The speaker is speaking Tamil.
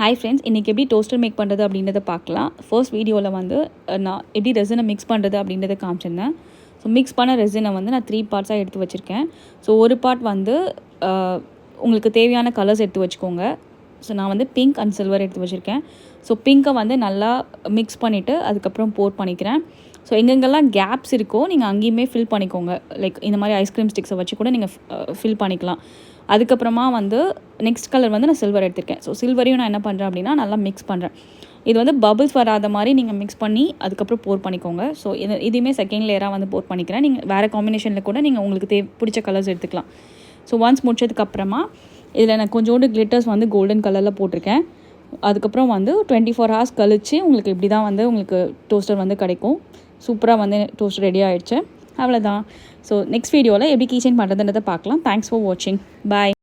ஹாய் ஃப்ரெண்ட்ஸ், இன்றைக்கி எப்படி டோஸ்டர் மேக் பண்ணுறது அப்படின்றத பார்க்கலாம். ஃபர்ஸ்ட் வீடியோவில் வந்து நான் எப்படி ரெசினை மிக்ஸ் பண்ணுறது அப்படின்றத காமிச்சிருந்தேன். ஸோ மிக்ஸ் பண்ண ரெசினை வந்து நான் 3 பார்ட்ஸாக எடுத்து வச்சுருக்கேன். ஸோ ஒரு பார்ட் வந்து உங்களுக்கு தேவையான கலர்ஸ் எடுத்து வச்சுக்கோங்க. ஸோ நான் வந்து பிங்க் அண்ட் சில்வர் எடுத்து வச்சுருக்கேன். ஸோ பிங்க்கை வந்து நல்லா மிக்ஸ் பண்ணிவிட்டு அதுக்கப்புறம் போர் பண்ணிக்கிறேன். ஸோ எங்கெங்கெல்லாம் கேப்ஸ் இருக்கோ நீங்கள் அங்கேயுமே ஃபில் பண்ணிக்கோங்க. லைக் இந்த மாதிரி ஐஸ்கிரீம் ஸ்டிக்ஸை வச்சு கூட நீங்கள் ஃபில் பண்ணிக்கலாம். அதுக்கப்புறமா வந்து நெக்ஸ்ட் கலர் வந்து நான் சில்வர் எடுத்திருக்கேன். ஸோ சில்வரையும் நான் என்ன பண்ணுறேன் அப்படின்னா நல்லா மிக்ஸ் பண்ணுறேன். இது வந்து பபிள்ஸ் வராத மாதிரி நீங்கள் மிக்ஸ் பண்ணி அதுக்கப்புறம் போர் பண்ணிக்கோங்க. ஸோ இதையுமே செகண்ட் லேயராக வந்து போர் பண்ணிக்கிறேன். நீங்கள் வேறு காம்பினேஷனில் கூட நீங்கள் உங்களுக்கு பிடிச்ச கலர்ஸ் எடுத்துக்கலாம். ஸோ ஒன்ஸ் முடிச்சதுக்கப்புறமா இதில் நான் கொஞ்சோண்டு கிளிட்டர்ஸ் வந்து கோல்டன் கலரில் போட்டிருக்கேன். அதுக்கப்புறம் வந்து 24 hours கழித்து உங்களுக்கு இப்படி தான் வந்து உங்களுக்கு டோஸ்டர் வந்து கிடைக்கும். சூப்பராக வந்து டோஸ்டர் ரெடி ஆகிடுச்சு. அவ்வளோதான். ஸோ நெக்ஸ்ட் வீடியோவில் எப்படி கீச்செயின் பண்ணுறதுன்றதை பார்க்கலாம். தேங்க்ஸ் ஃபார் வாட்சிங். பாய்.